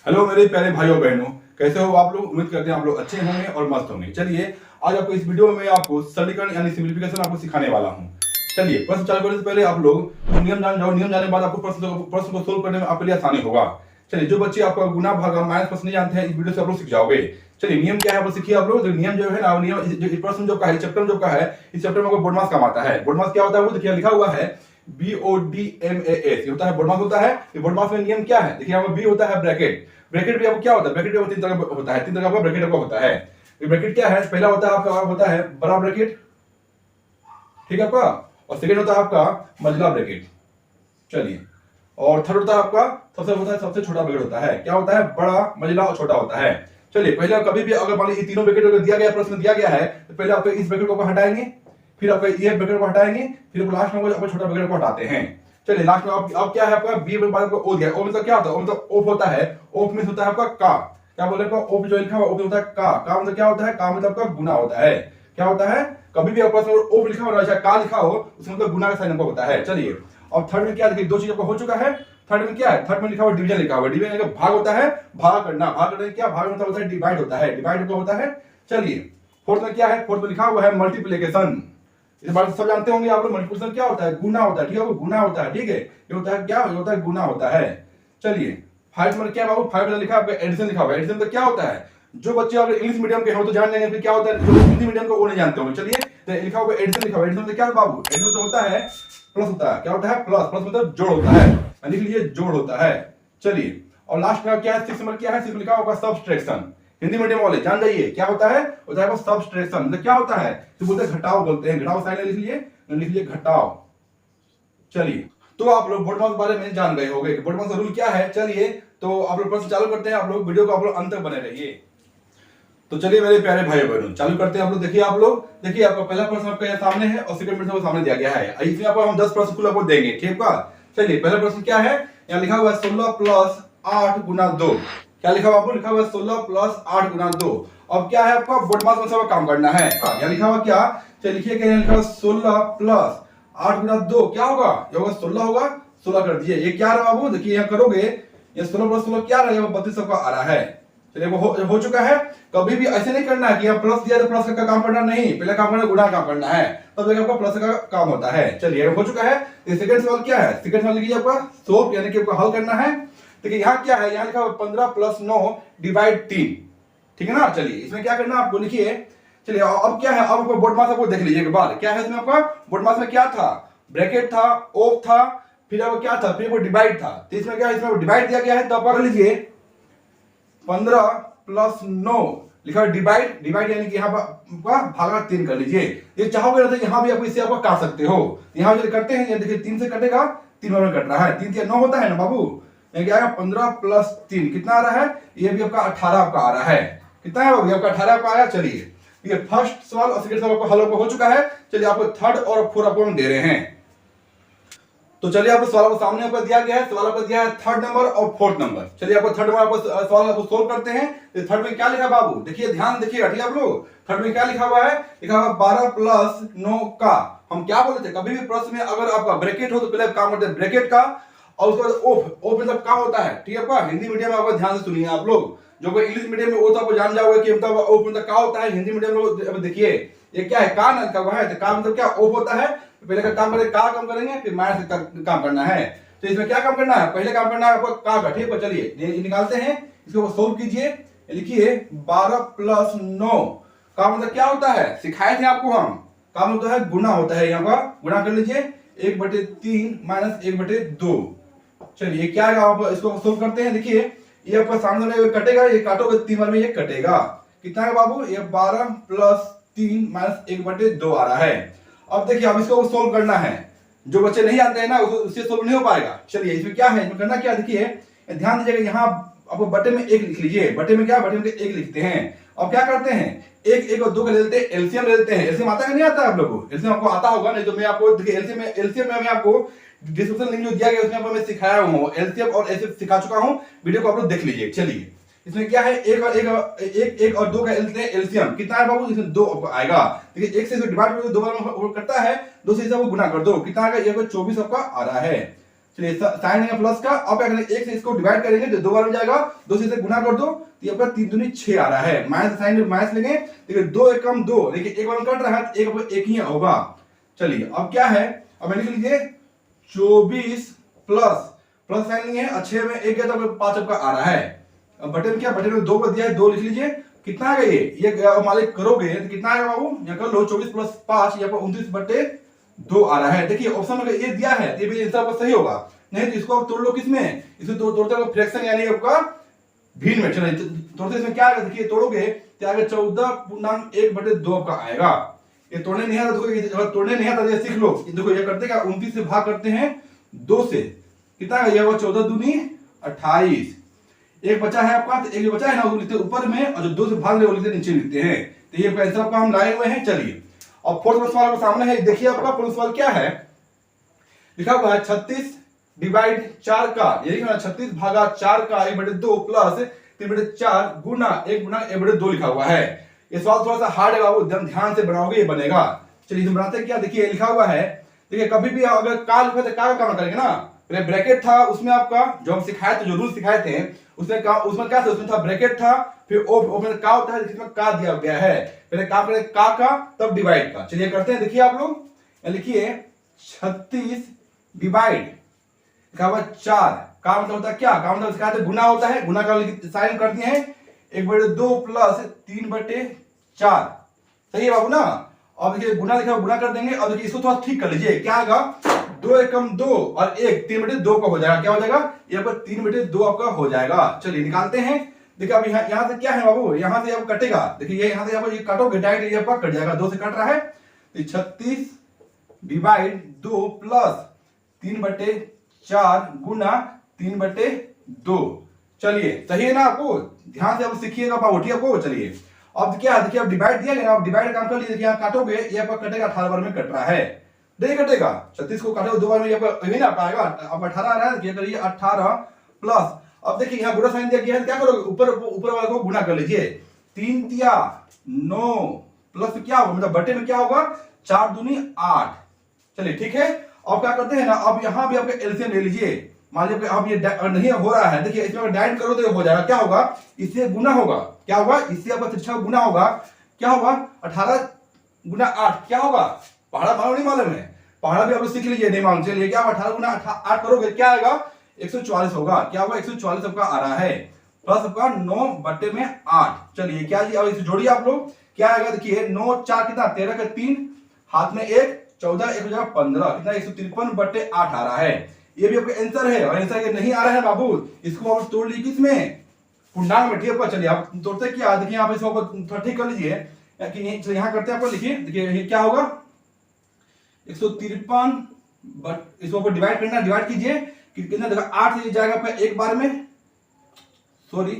Hello मेरे प्यारे भाइयों बहनों, कैसे हो आप लोग। उम्मीद करते हैं आप लोग अच्छे होंगे और मस्त होंगे। चलिए आज आपको इस वीडियो में आपको सरलीकरण यानी सिंप्लीफिकेशन आपको सिखाने वाला हूं। चलिए प्रश्न चालू करने से पहले आप लोग नियम जान जाओ। नियम जानने के बाद आपको प्रश्न को सोल्व करने में आपके लिए आसानी होगा। चलिए जो बच्चे आपका गुना भागा माइनस प्रश्न नहीं जानते हैं, इस वीडियो से आप लोग सीख जाओगे। चलिए नियम क्या है आप सीखिए। आप लोग जो नियम जो है ना, नियम प्रश्न जो का है, चैप्टर जो का है, इस चैप्टर में आपको बोर्ड मार्क्स काम आता है। बोर्ड मार्क्स क्या होता है वो देखिए लिखा हुआ है BODMAS, ये होता है बोर्ड मार्क्स होता है। ये बोर्ड मार्क्स में नियम क्या है देखिए, यहाँ पर बी होता है ब्रैकेट। ब्रैकेट भी आपको क्या होता है, ब्रैकेट भी तीन तरह का होता है, तीन तरह का ब्रैकेट आपका होता है। ये ब्रैकेट क्या है, पहला होता है आपका होता है बड़ा ब्रैकेट, ठीक है आपका, और सेकंड होता है आपका मझला ब्रैकेट। चलिए और थर्ड होता है आपका सबसे छोटा ब्रैकेट होता है। क्या होता है, बड़ा मझला और छोटा होता है। चलिए पहले कभी भी अगर मान लीजिए तीनों ब्रैकेट अगर दिया गया, प्रश्न दिया गया है, तो पहले आप इस ब्रैकेट को हटाएंगे, फिर आप ये ब्रैकेट को हटाएंगे, फिर लास्ट में आपको छोटा ब्रैकेट को हटाते हैं। चलिए लास्ट में आप क्या है आपका बी के बाद आपको ओ दिया। ओ मतलब क्या होता है, ओ मतलब ऑफ होता है। ऑफ मींस होता है आपका का। क्या बोले आपका ऑफ जो लिखा हुआ ऑफ होता है का मतलब क्या होता है, का मतलब आपका गुना होता है। क्या होता है, कभी भी आपका ऑफ लिखा हो चाहे का लिखा हो, उसमें मतलब गुना का साइन आपका होता है। चलिए और थर्ड में क्या देखिए, दो चीज आपका हो चुका है। थर्ड में क्या है, थर्ड में लिखा हुआ डिवीजन लिखा हुआ है। डिवीजन मतलब भाग होता है, भाग करना। भाग करने क्या, भाग मतलब होता है डिवाइड होता है, डिवाइड मतलब होता है। चलिए फोर्थ में क्या है, फोर्थ में लिखा हुआ है मल्टीप्लिकेशन। इस बात सब जानते होंगे आप लोग, मल्टीप्लिकेशन क्या होता है, गुना होता है, ठीक है, वो गुना होता है, ठीक है, ये होता है क्या, ये होता है गुना होता है। चलिए फाइव में क्या बाबू, फाइव में लिखा है आपका एडिशन लिखा हुआ है। एडिशन तो क्या होता है, जो बच्चे आप इंग्लिश मीडियम के हो तो जान लेंगे, फिर क्या होता है जो हिंदी मीडियम का वो नहीं जानते होंगे। चलिए तो लिखा हुआ एडिशन लिखा हुआ है। एडिशन तो क्या है बाबू, एडिशन तो होता है प्लस होता है। क्या होता है, प्लस, प्लस मतलब जोड़ होता है, लिख लीजिए जोड़ होता है। चलिए और लास्ट में क्या है, सिक्स नंबर क्या है, सिक्स लिखा होगा सब्सट्रैक्शन। हिंदी मीडियम वाले जान जाइए क्या होता है, होता है सब्सट्रैक्शन। मतलब क्या होता है, तो बोलते हैं घटाव, बोलते हैं घटाव। साइड लिख लीजिए घटाव। चलिए तो आप लोग बोर्ड मार्क्स के बारे में जान गए होंगे कि बोर्ड मार्क्स का रूल क्या है। चलिए तो आप लोग प्रश्न चालू करते हैं, आप लोग वीडियो को आप लोग अंत तक बने रहिए। तो चलिए मेरे प्यारे भाई बहनों चालू करते हैं। आप लोग देखिए, आप लोग देखिए आपका पहला प्रश्न आपका यहाँ सामने है और सेकंड प्रश्न आपको सामने दिया गया है। इसमें आपको हम 10 प्रश्न कुल आपको देंगे, ठीक है। चलिए पहला प्रश्न क्या है, यहाँ लिखा हुआ है 16 प्लस 8 गुना 2। क्या लिखा हुआ आपको, लिखा हुआ है 16 प्लस 8 गुना 2। अब क्या है आपका बोर्ड मार्क्स में सब काम करना है। यहाँ लिखा हुआ क्या, चलिए लिखिए क्या लिखा हुआ 16 प्लस 8 गुना 2 क्या होगा, ये होगा 16 होगा। 16 कर दिए, ये क्या रहा बाबू, देखिए यहाँ करोगे, ये 16 प्लस 16 क्या रहा है, 32 सबका आ रहा है। चलिए वो हो चुका है। कभी भी ऐसे नहीं करना है कि यहाँ प्लस दिया तो प्लस का काम करना नहीं, पहले काम करना गुणा काम करना है, तब देखिए आपका प्लस का काम होता है। चलिए हो चुका है। ये सेकंड सवाल क्या है, सेकंड सवाल लिखिए आपका सोल्व यानी कि आपको हल करना है। देखिए यहाँ क्या है, यहाँ लिखा हुआ 15 प्लस 9 डिवाइड 3, ठीक है ना। चलिए इसमें क्या करना आपको, लिखिए। चलिए अब क्या है, अब आपको बोर्ड मार्क्स आपको देख लीजिए एक बार, क्या है इसमें आपका बोर्ड मार्क्स में क्या था, ब्रैकेट था, ऑफ था, फिर आपको क्या था, फिर वो डिवाइड था। तो इसमें क्या है, इसमें डिवाइड दिया गया है, तो आप कर लीजिए 15 प्लस 9 लिखा है डिवाइड, डिवाइड यानी कि यहाँ पर भागा 3 कर लीजिए। ये चाहोगे तो यहाँ भी आप इससे आपको काट सकते हो। यहाँ जो करते हैं, ये देखिए 3 से कटेगा, 3 में कट रहा है, 3 से 9 होता है ना बाबू। ये क्या है 15 प्लस 3 कितना आ रहा है, ये भी आपका 18 आपका आ रहा है। कितना है बाबू, आपका 18 आपका आया। चलिए ये फर्स्ट सवाल और सेकंड सवाल आपको हल हो चुका है। चलिए आपको थर्ड और फोर्थ आपको हम दे रहे हैं। तो चलिए आपको सवाल को सामने आपको दिया गया है, सवाल आपको दिया है थर्ड नंबर और फोर्थ नंबर। चलिए आपको थर्ड नंबर आपको सवाल आपको सोल्व करते हैं। तो थर्ड में क्या लिखा है बाबू, देखिए ध्यान देखिएगा, ठीक है आप लोग। थर्ड में क्या लिखा हुआ है, लिखा हुआ 12 प्लस 9 का। हम क्या बोलते थे, कभी भी प्रश्न में अगर आपका ब्रैकेट हो तो पहले काम करते हैं ब्रैकेट का, और उसके बाद ऑफ। ऑफ मतलब क्या होता है, ठीक है आपका। हिंदी मीडियम में आपको ध्यान से सुनिए आप लोग, जो इंग्लिश मीडियम में वो तो आपको जान जाओगे कि मतलब ऑफ मतलब क्या होता है। हिंदी मीडियम में देखिए ये क्या है, का ना लिखा हुआ है, तो का मतलब क्या ऑफ होता है। पहले का काम करेंगे, का काम करेंगे, फिर माइनस का काम करना है। तो इसमें क्या काम करना है, पहले काम करना है आपको का, ठीक है। चलिए निकालते हैं, इसको सोल्व कीजिए। लिखिए 12 प्लस 9 का मतलब क्या होता है, सिखाए थे आपको हम, का मतलब है गुना होता है। यहाँ का गुना कर लीजिए, 1/3 माइनस 1/2। चलिए क्या है, आप इसको सोल्व करते हैं। देखिए ये आपका सामने कटेगा, ये काटोगे 3 बार में ये कटेगा। कितना है बाबू, ये 12 प्लस 3 माइनस 1/2 आ रहा है। अब देखिए अब इसको सोल्व करना है, जो बच्चे नहीं जानते हैं ना उससे सोल्व नहीं हो पाएगा। चलिए इसमें क्या है, इसमें करना क्या, देखिए ध्यान दीजिएगा, यहाँ आपको बटे में 1 लिख लीजिए। बटे में क्या, बटे में 1 लिखते हैं। अब क्या करते हैं, 1 और 2 का ले लेते हैं, एलसीएम ले लेते हैं। एलसीएम आता है नहीं आता है आप लोगों को, एलसीएम आपको आता होगा, नहीं तो मैं आपको देखिए एलसीएम में मैं आपको डिस्क्रिप्शन लिंक जो दिया गया उसमें आपको मैं सिखाया हूँ, एलसीएम और एलसीएम सिखा चुका हूँ, वीडियो को आप लोग देख लीजिए। चलिए इसमें क्या है, 1 और 2 का एलसीएम कितना है बाबू, इसमें 2 आएगा। देखिए 1 से डिवाइड करके 2 बार करता है, 2 से इसे गुना कर दो, कितना आएगा, ये 24 आपका आ रहा है। चलिए साइन है प्लस का, अब क्या करेंगे 1 से इसको डिवाइड करेंगे तो 2 बार में जाएगा, 2 से इसे गुना कर दो तो ये आपका 3 दूनी 6 आ रहा है। माइनस साइन माइनस लेंगे, देखिए 2 एक कम 2, देखिए एक बार में कट रहा है तो एक ही होगा। चलिए अब क्या है, अब लिख लीजिए 24 प्लस साइन नहीं है, 6 में 1 गया तो 5 आपका आ रहा है। अब बटे में क्या, बटे में 2 को दिया है, 2 लिख लीजिए। कितना आएगा ये मालिक करोगे तो कितना आएगा बाबू, यहाँ कर लो 24 प्लस 5 यहाँ पर 29/2 आ रहा है। देखिए ऑप्शन में ये दिया है तो ये आंसर सही होगा, नहीं तो इसको आप तोड़ लो किसमें, इसको तोड़ते हो फ्रैक्शन यानी आपका भिन्न में। चलिए तोड़ते इसमें क्या आएगा, देखिए तोड़ोगे तो आगे 14.1/2 आपका आएगा। ये तोड़ने नहीं आता, देखो तोड़ने नहीं आता सीख लो। देखो ये करते क्या, 29 से भाग करते हैं 2 से, कितना है ये 14 दूनी 28, एक बचा है आपका, तो एक बचा है ना वो लिखते ऊपर में, और जो 2 से भाग ले वो लिखते नीचे लिखते हैं। तो ये आंसर आपका हम लाए हुए हैं। चलिए अब फोर्थ सवाल आपके सामने है, देखिए आपका फोर्थ सवाल क्या है, लिखा हुआ है 36 डिवाइड 4 का, ये लिखा है 36 भागा 4 का 1/2 प्लस 3/4 गुना 1/2 लिखा हुआ है। ये सवाल थोड़ा सा हार्ड है बाबू, ध्यान से बनाओगे ये बनेगा। चलिए हम बनाते हैं क्या, देखिए लिखा हुआ है, देखिए कभी भी अगर का लिखा तो का काम करेंगे ना, पहले ब्रैकेट था उसमें आपका जो हम सिखाए थे, जो रूल सिखाए थे उसमें क्या था, उसमें था ब्रैकेट था, फिर ओपन का होता है जिसमें का दिया गया है, पहले काम करें का तब डिवाइड का। चलिए करते हैं, देखिए आप लोग लिखिए 36 डिवाइड लिखा हुआ 4 का मतलब होता है क्या, का मतलब सिखाते गुना होता है, गुना का साइन कर दिए हैं 1/2 प्लस 3/4, सही है बाबू ना। अब देखिए गुना लिखा गुना कर देंगे, अब देखिए इसको थोड़ा ठीक कर लीजिए, क्या आएगा 2 एकम 2 और 1 3/2 का हो जाएगा, क्या हो जाएगा यहाँ पर 3/2 आपका हो जाएगा। चलिए निकालते हैं, देखिए अब यहाँ से क्या है बाबू, यहाँ से अब कटेगा, देखिए यहाँ से ये काटोगे डायरेक्ट ये कट जाएगा, 2 से कट रहा है, तो 36 डिवाइड 2 प्लस 3/4 गुना 3/2। चलिए सही है ना, आपको ध्यान से अब सीखिएगा बाबू, आपको। चलिए अब क्या देखिए, अब डिवाइड दिया गया, अब डिवाइड काम कर लीजिए, यहाँ काटोगे ये आपका कटेगा 18 बार में कट रहा है, नहीं कटेगा 36 को काटोगे 2 बार में ये नहीं ना पाएगा, अब 18 आ रहा है, क्या करिए 18 प्लस, अब देखिए यहाँ गुणा साइन दिया गया है, क्या करोगे ऊपर वाले को गुणा कर लीजिए, 3 तिया 9 प्लस क्या होगा, मतलब बटे में क्या होगा 4 दूनी 8। चलिए ठीक है, अब क्या करते हैं ना, अब यहाँ भी आपका एलसीएम ले लीजिए, मान लीजिए अब ये नहीं हो रहा है, देखिए इसमें डाइड करो तो हो जाएगा, क्या होगा इससे गुना होगा, क्या होगा इससे आपका 6 गुना होगा, क्या होगा 18 गुना 8 क्या होगा, पहाड़ा मालूम नहीं मालूम है, पहाड़ा भी आप सीख लीजिए, नहीं मालूम, चलिए क्या 18 गुना 8 करोगे क्या आएगा 144 होगा, क्या होगा 144 आपका आ रहा है, प्लस आपका 9/8। चलिए क्या जी, अब इसे जोड़िए आप लोग, क्या आएगा देखिए 9 4 कितना 13 का 3 हाथ में 1 14 1 हो जाएगा 15, कितना 153/8 आ रहा है। ये भी आपका आंसर है, और आंसर ये नहीं आ रहा है बाबू, इसको आप तोड़ लीजिए किसमें, पूर्णांक में, ठीक है। चलिए आप तोड़ते क्या, देखिए आप इसको थोड़ा ठीक कर लीजिए, कि यहाँ करते हैं आपको, लिखिए देखिए ये क्या होगा 153, बट इसको आपको डिवाइड करना, डिवाइड कीजिए कि कितना देखा 8 से जाएगा आपका एक बार में, सॉरी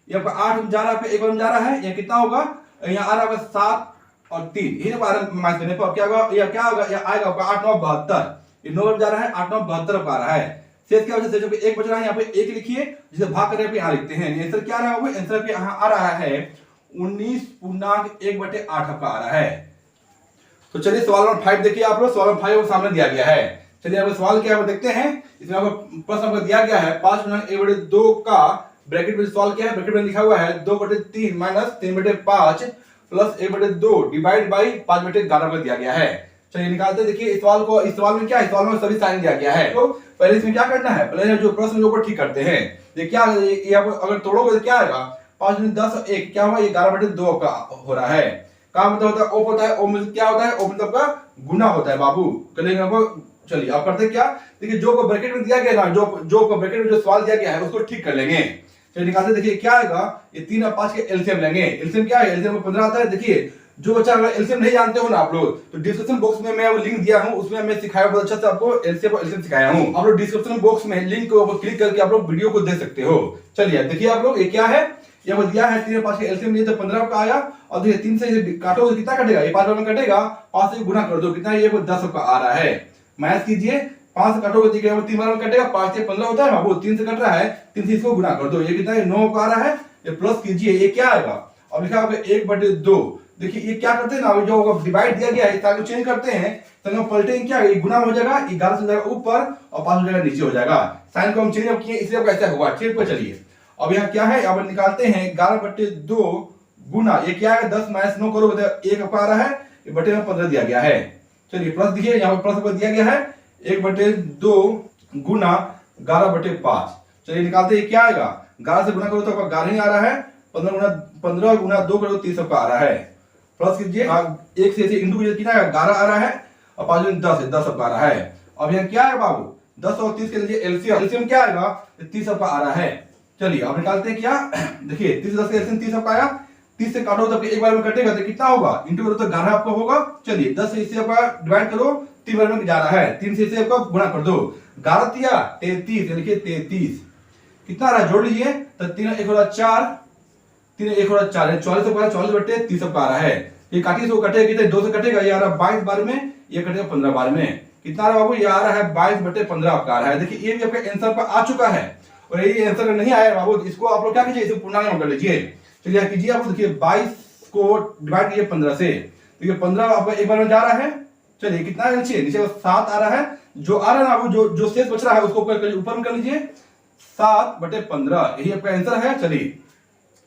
ये आपका 8 जा रहा है, आपका एक बार में जा रहा है, ये कितना होगा यहाँ आ रहा है 7 और 3, ये माइनस करने पर क्या होगा, या क्या होगा या आएगा आपका 8 9 72, ये 9 जा रहा है 8 9 72 आ रहा है, शेष क्या वजह से एक बच रहा है, यहाँ पे 1 लिखिए, जिसे भाग करके आप यहाँ लिखते हैं, आंसर क्या रहा होगा, आंसर यहाँ आ रहा है 19.1/8 आपका आ रहा है। तो चलिए सवाल नंबर 5 देखिए आप लोग, सवाल नंबर 5 सामने दिया गया है। चलिए अब सवाल क्या है देखते हैं, इसमें आपको प्रश्न आपको दिया गया है 5/1/2 का ब्रैकेट में सवाल क्या है, ब्रैकेट में लिखा हुआ है 2/3 माइनस 3/5 प्लस 1/2 डिवाइड बाई 5/11 को दिया गया है। चलिए निकालते हैं, देखिए इस सवाल में क्या है, इस सवाल में सभी साइन दिया गया है, तो पहले इसमें क्या करना है, पहले जो प्रश्न के ऊपर ठीक करते हैं, ये क्या ये आप अगर तोड़ोगे तो क्या आएगा 5 10 1 क्या होगा, ये 11/2 का हो रहा है, का मतलब होता है ओप होता है, ओ मतलब क्या होता है, ओ मतलब का गुना होता है बाबू, करेंगे आपको। चलिए आप करते क्या, देखिए जो को ब्रैकेट में दिया गया ना, जो को ब्रैकेट में जो सवाल दिया गया है उसको ठीक कर लेंगे। चलिए निकालते, देखिए क्या आएगा, ये 3 और 5 के एलसीएम लेंगे, एलसीएम क्या है, एलसीएम 15 आता है। देखिए जो बच्चा अगर एलसीएम नहीं जानते हो ना आप लोग, तो डिस्क्रिप्शन बॉक्स में मैं वो लिंक दिया हूं, उसमें मैं सिखाया बहुत अच्छा से आपको एलसीएम सिखाया हूं, आप लोग डिस्क्रिप्शन बॉक्स में लिंक को क्लिक करके आप लोग वीडियो को देख सकते हो। चलिए देखिए आप लोग, ये क्या है, ये वो दिया है 3 और 5 के एलसीएम लिए तो 15 का आया, और देखिए 3 से काटो तो कितना कटेगा, ये 5 बार में कटेगा, 5 से गुना कर दो कितना, ये 10 का आ रहा है, मैथ कीजिए 5 से काटोगे देखिए 3 बार में कटेगा, 5 से 15 होता है बाबू, 3 से कट रहा है, 3 से इसको गुना कर दो, ये कितना है 9 का आ रहा है, ये प्लस कीजिए, ये क्या आएगा, अब लिखा होगा 1/2 देखिए ये क्या करते हैं ना, जो डिवाइड दिया गया है ताकि चेंज करते हैं तो हम पलटे क्या है, गुना हो जाएगा, 11 हो जाएगा ऊपर और 5 हो जाएगा नीचे हो जाएगा। साइन को हम चेंज अब किए इसलिए कैसा हुआ, ठीक पर चलिए अब यहाँ क्या है, अब निकालते हैं 11/2 गुना ये क्या है 10 - 9 करो तो 1 आपका आ रहा है, ये बटे में 15 दिया गया है। चलिए प्लस देखिए यहाँ पर प्लस पर दिया गया है 1/2 गुना 11/5। चलिए निकालते हैं क्या आएगा, 11 से गुना करो तो आपका 11 ही आ रहा है, 15 गुना 2 करो 30 आपका आ रहा है। प्लस कीजिए 1 से इंटू कीजिए कितना है 11 आ रहा है और 5 में 10 है, 10 आपका आ रहा है। अब यहाँ क्या है बाबू 10 और 30 के लीजिए एलसीएम क्या आएगा 30 आपका आ रहा है। चलिए अब निकालते हैं क्या, देखिए 30 10 का एलसीएम 30 आपका आया, 30 से काटो तो एक बार में कटेगा तो कितना होगा, इंटू करो तो 11 आपका होगा। चलिए 10 से इसे आपका डिवाइड करो 3 बार में जा रहा है, 3 से इसे आपका गुणा कर दो, 11 तिया 33 लिखिए 33 कितना आ रहा है जोड़ लीजिए तो 3 1 हो रहा 4, 3 1 हो रहा 4 40 आपका 40/30 आपका आ रहा है। ये काटिए तो कटेगा कितने 2 से कटेगा, ये आ रहा है 22 बार में, ये कटेगा 15 बार में, कितना आ रहा है बाबू, ये आ रहा है 22/15 आपका आ रहा है। देखिए ये भी आपका आंसर पर आ चुका है और ये आंसर नहीं आया बाबू, इसको आप लोग क्या कीजिए इसे पूर्णांक कर लीजिए। चलिए कीजिए आप देखिए 22 को डिवाइड कीजिए 15 से, तो ये 15 आपका एक बार में जा रहा है। चलिए कितना है नीचे 7 आ रहा है, जो आ रहा है ना वो जो शेष बच रहा है उसको ऊपर में कर लीजिए 7/15 यही आपका आंसर है। चलिए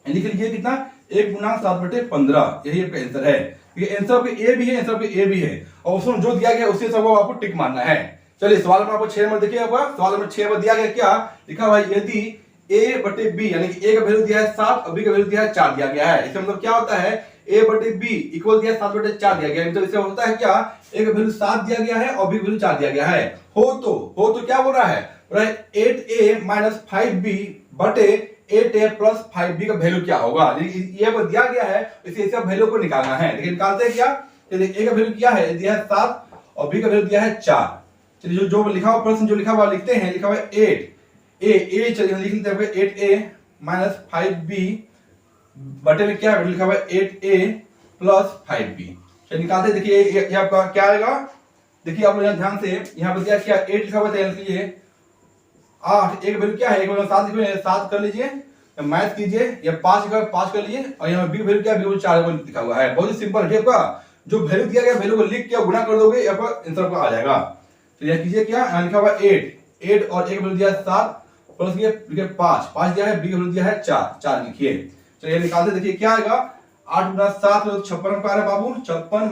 लिख लीजिए कितना 1 गुना 7/15 यही आपका आंसर है। ये आंसर पे ए भी है, आंसर पे ए भी है और उसमें जो दिया गया उससे सबको आपको टिक मारना है। चलिए सवाल नंबर आपको 6 नंबर देखिए, आपका सवाल नंबर 6 में दिया गया क्या लिखा हुआ है, यदि a/b यानी कि a का वैल्यू दिया है 7 और b का वैल्यू दिया है 4 दिया गया है। इसका मतलब क्या होता है a/b इक्वल दिया है 7/4 दिया गया है, मतलब इससे होता है क्या a का वैल्यू 7 दिया गया है और b का वैल्यू 4 दिया गया है। हो तो क्या बोल रहा है 8a - 5b बटे 8a + 5b का वैल्यू क्या होगा, ये को दिया गया है इसे इसका वैल्यू को निकालना है। लेकिन निकालते हैं क्या, a का वैल्यू क्या है दिया है 7 और b का वैल्यू दिया है 4। चलिए जो लिखा हुआ प्रश्न जो लिखा हुआ लिखते हैं, लिखा हुआ है 8a चलिए लिख लेते हैं 8a - 5b बटे में क्या लिखा हुआ है 8a + 5b। चलिए निकालते हैं, देखिए ये आपका क्या आएगा, देखिए आप लोग ध्यान से यहाँ पर दिया क्या 8 लिखा हुआ है, लिखिए 8 एक वैल्यू क्या है, एक वैल्यू 7 लिखिए 7 कर लीजिए, मैथ कीजिए, या 5 लिखा 5 कर लीजिए और यहाँ b वैल्यू क्या b वैल्यू 4 लिखा हुआ है। बहुत ही सिंपल है आपका, जो वैल्यू दिया गया वैल्यू को लिख के गुणा कर दोगे आपका आंसर आ जाएगा। तो यह कीजिए क्या, यहाँ लिखा हुआ 8 और एक वैल्यू दिया है 7 प्लस लिखिए 5 दिया है, b का वैल्यू दिया है 4 लिखिए। चलिए निकालते देखिए क्या आएगा 8 गुना 7 56 का आ रहा है बाबू, 56 -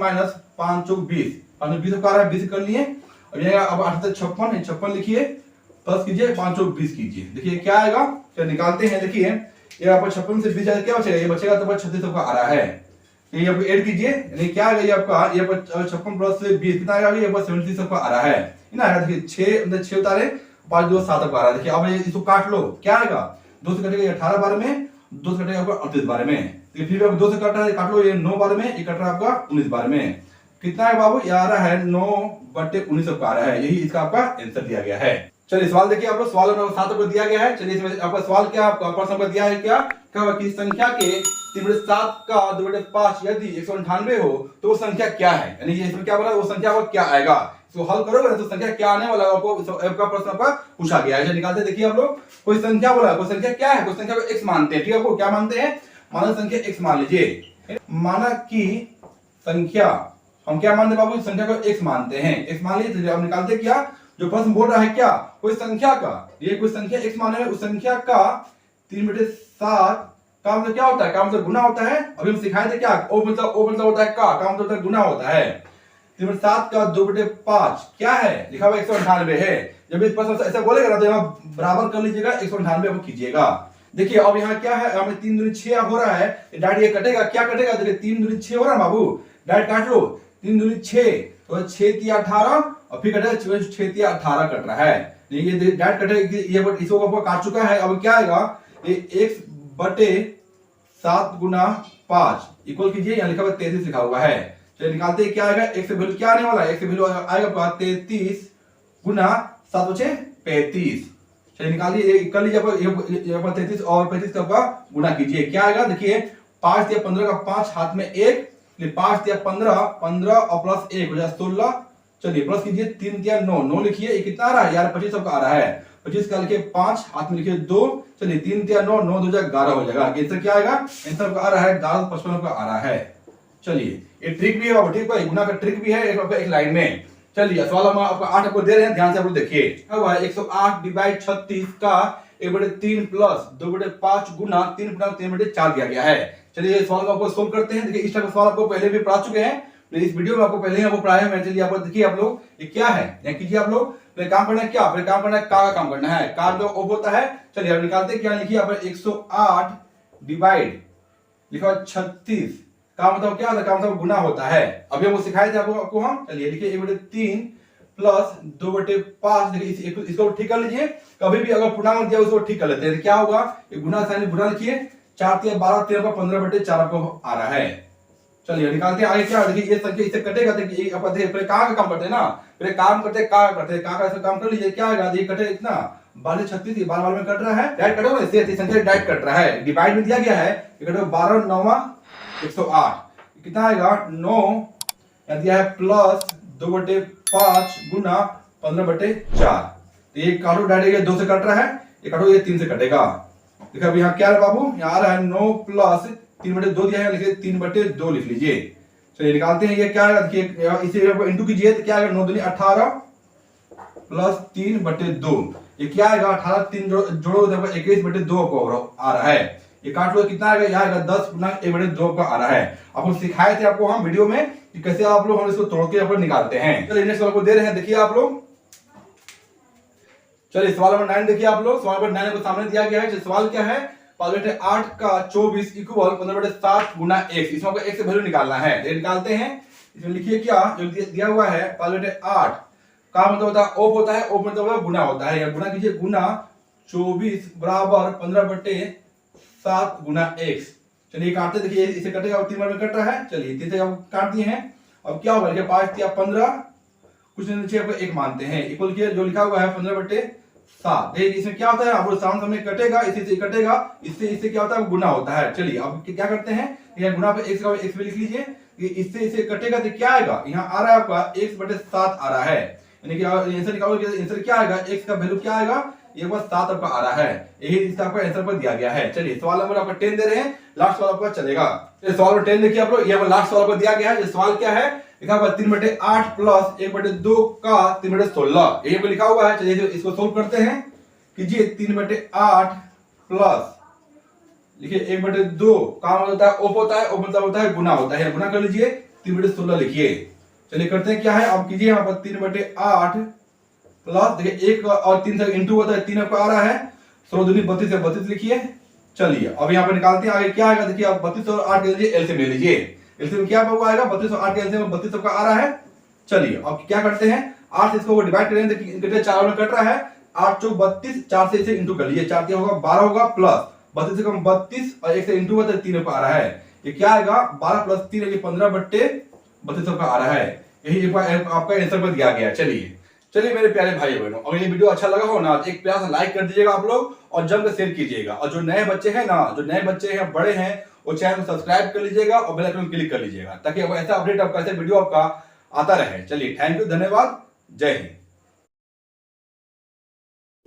5 = 20 20 का आ रहा है, 20 कर लिए और ये अब 8 से 56 लिखिए प्लस कीजिए 5 + 20 कीजिए, देखिए क्या आएगा। चलिए निकालते हैं, देखिए ये आपका 56 से 20 क्या बचेगा, ये बचेगा तो 36 का आ रहा है। तो ये आपको ऐड कीजिए, यानी क्या आएगा ये आपका 56 + 20 कितना आएगा, ये 37 का आ रहा है ना। देखिए 6 उतारे 5 2 7 का आ रहा है। देखिए अब इसको काट लो, क्या आएगा 2 से कटेगा 18 बार में, 2 से कटेगा आपका 38 बार में, तो फिर अब 2 से कट रहा है काट लो, ये 9 बार में, ये कट रहा है आपका 19 बार में, कितना है बाबू ये आ रहा है 9/19 का आ रहा है, यही इसका आपका आंसर दिया गया है। चलिए सवाल देखिए आप लोग, सवाल नंबर 7 पर दिया गया है। चलिए इसमें आपका सवाल क्या आपका प्रश्न नंबर दिया है क्या कि संख्या के 3/7 का 2/5 यदि 198 हो तो वो संख्या क्या है, यानी ये इसमें क्या बोला वो संख्या आपका क्या आएगा, इसको हल करोगे ना तो संख्या क्या आने वाला है, आपको आपका प्रश्न आपका पूछा गया है। निकालते देखिए आप लोग, कोई संख्या बोला, कोई संख्या क्या है, कोई संख्या को x मानते हैं, ठीक है, आपको क्या मानते हैं, माना संख्या x मान लीजिए, माना कि संख्या हम क्या मानते बाबू, संख्या को x मानते हैं, x मान लीजिए। अब निकालते क्या, जो प्रश्न बोल रहा है क्या, कोई संख्या का, ये कोई संख्या x माने उस संख्या का 3/7 का मतलब क्या होता है, का मतलब गुना होता है। अभी हम सिखाए थे क्या, ओ मतलब होता है का मतलब होता है गुना होता है। 3/7 का 2/5 क्या है, लिखा हुआ 198 है। जब इस प्रश्न ऐसा बोलेगा ना तो यहाँ बराबर कर लीजिएगा 198 कीजिएगा। देखिए अब यहाँ क्या है, हमें 3 दूनी 6 हो रहा है, डायरेक्ट ये कटेगा, क्या कटेगा, देखिए 3 दूनी 6 हो रहा है बाबू, डायरेक्ट काट लो, 3 दूनी 6 तो 6 तिया 18 और फिर कटेगा 6 तिया 18 कट रहा है, ये डायरेक्ट कटेगा, ये इसको काट चुका है। अब क्या आएगा, ये x/7 गुना 5 इक्वल कीजिए, यहाँ लिखा हुआ 33 लिखा हुआ है। चलिए निकालते हैं क्या आएगा, x से वैल्यू क्या आने वाला है, x से वैल्यू आएगा 33 गुना 7 बचे 35। चलिए निकालिए, कर लीजिए आप 33 और 35 का गुना कीजिए, क्या आएगा, देखिए 5 या 15 का 5 हाथ में 1, 5 या 15 और प्लस 1 हो जाए 16। चलिए प्लस कीजिए, 3 या 9 लिखिए, ये कितना आ रहा है यार 25 सबका आ रहा है, 25 का लिखिए 5 हाथ में लिखिए 2, चलिए 3 या 9 9 2 11 हो जाएगा। आंसर क्या आएगा, आंसर आ रहा है 11 55 का आ रहा है। चलिए ये ट्रिक भी है बाबू, ठीक है, गुना का ट्रिक भी है एक लाइन में। चलिए सवाल हम आपका 8 आपको दे रहे हैं, ध्यान से आप लोग देखिए। क्या हुआ है 108 डिवाइड 36 का 1/3 प्लस 2/5 गुना 3/4 दिया गया है। चलिए इस सवाल को आपको सोल्व करते हैं। देखिए इस टाइप का सवाल आपको पहले भी पढ़ा चुके हैं, तो इस वीडियो में आपको पहले ही आपको पढ़ाया है। चलिए आप देखिए आप लोग ये क्या है, या कीजिए आप लोग पहले काम करना है, क्या पहले काम करना है, का काम करना है, का जो ऑफ होता है। चलिए अब निकालते हैं, क्या लिखिए आप 108 डिवाइड लिखा 36 का मतलब क्या होता है, का मतलब गुना होता है। अभी हमको सिखाए थे आपको हम। चलिए लिखिए 1/3 प्लस 2/5। देखिए इसको ठीक कर लीजिए, कभी भी अगर पूर्णांक दिया उसको ठीक कर लेते हैं। क्या होगा, ये गुना साइन गुना लिखिए, 4 × 12 13 15/4 आपको आ रहा है। चलिए निकालते हैं आगे। क्या देखिए ये संख्या इससे कटेगा, देखिए अपन देखिए पहले का काम करते हैं ना, पहले काम करते हैं का करते हैं, का काम कर लीजिए। क्या आएगा, ये कटे इतना 12 36 ये 12 में कट रहा है, डायरेक्ट कटोगे ना, इससे संख्या डायरेक्ट कट रहा है, डिवाइड में दिया गया है, ये कटो 12 9 108 कितना आएगा 9 दिया है प्लस 2/5 गुना 15/4। तो ये काटो डायरेक्ट 2 से कट रहा है, ये काटो ये 3 से कटेगा। देखो अब यहाँ क्या है बाबू, यहाँ आ रहा है 9 प्लस 3/2 दिया है, लिखिए 3/2 लिख लीजिए। चलिए निकालते हैं, ये क्या है देखिए इसे इंटू कीजिए तो क्या आएगा 9 दूनी 18 प्लस 3/2। ये क्या आएगा 18 3 जोड़ो 21/2 को आ रहा है। ये काट लो कितना आएगा, यहाँ आएगा 10 गुना 1/2 का आ रहा है। आपको सिखाए थे आपको हम वीडियो में कि कैसे आप लोग हम इसको तोड़ के अपन निकालते हैं। चलिए नेक्स्ट सवाल को दे रहे हैं, देखिए आप लोग। चलिए सवाल नंबर 9 देखिए आप लोग। सवाल नंबर 9 को सामने दिया गया है। सवाल क्या है, 5/8 का 24 इक्वल 15/7 गुना x। इसमें आपको x से वैल्यू निकालना है, निकालते हैं। इसमें लिखिए क्या जो दिया हुआ है 5/8 का मतलब होता है ऑफ होता है, ऑफ मतलब होता है गुना होता है। या गुना कीजिए, गुना 24 बराबर 15/7 गुना x। चलिए काटते, देखिए इसे कटेगा, 3 बार में कट रहा है। चलिए 3 से हम काट दिए हैं। अब क्या होगा, 5 × 15 कुछ नीचे आपको 1 मानते हैं, इक्वल किया जो लिखा हुआ है 15/7। देखिए इसमें क्या होता है, आप सामने कटेगा, इसी से कटेगा, इससे क्या होता है गुना होता है। चलिए अब क्या करते हैं, यहाँ गुना पे x पे लिख लीजिए, इससे इसे कटेगा तो क्या आएगा, यहाँ आ रहा है आपका x/7 आ रहा है। यानी कि आंसर निकालोगे, आंसर क्या आएगा, x का वैल्यू क्या आएगा, ये बस 7 आपका आ रहा है। यही इसका आपका आंसर पर दिया गया है। चलिए सवाल नंबर आपका 10 दे रहे हैं, लास्ट सवाल आपका चलेगा। सवाल नंबर 10 देखिए आप लोग, ये लास्ट सवाल पर दिया गया है। सवाल क्या है, लिखा हुआ 3/8 प्लस 1/2 का 3/16, यही पे लिखा हुआ है। चलिए इसको सोल्व करते हैं, कीजिए 3/8 प्लस लिखिए 1/2 का मतलब होता है ऑफ होता है, ऑफ मतलब होता है गुना होता है, गुना कर लीजिए 3/16 लिखिए। चलिए करते हैं क्या है, अब कीजिए यहाँ पर 3/8 प्लस देखिए 1 और 3 से इंटू होता है, 3 आपका आ रहा है, 16 दूनी 32 से 32 लिखिए। चलिए अब यहाँ पर निकालते हैं आगे क्या आएगा, देखिए आप 32 और 8 के लिए एलसीएम ले लीजिए। एलसीएम क्या आएगा, 32 और 8 के एलसीएम 32 आपका आ रहा है। चलिए अब क्या करते हैं, 8 से इसको डिवाइड करेंगे, देखिए 4 में कट रहा है, 8 चौक 32, 4 से इसे इंटू कर लीजिए, 4 होगा 12 होगा, प्लस 32 से कम 32 और 1 से इंटू होता है 3 आ रहा है। ये क्या आएगा 12 प्लस 3 है 15/32 का आ रहा है। यही आपका आंसर पर दिया गया। चलिए मेरे प्यारे भाई बहनों, अगर ये वीडियो अच्छा लगा हो ना तो एक प्यार से लाइक कर दीजिएगा आप लोग, और जम शेयर कीजिएगा। और जो नए बच्चे हैं ना, जो नए बच्चे हैं बड़े हैं, वो चैनल को सब्सक्राइब कर लीजिएगा और बेल आइकन क्लिक कर लीजिएगा, ताकि ऐसा अपडेट आपका, ऐसा वीडियो आपका आता रहे। चलिए थैंक यू, धन्यवाद, जय हिंद।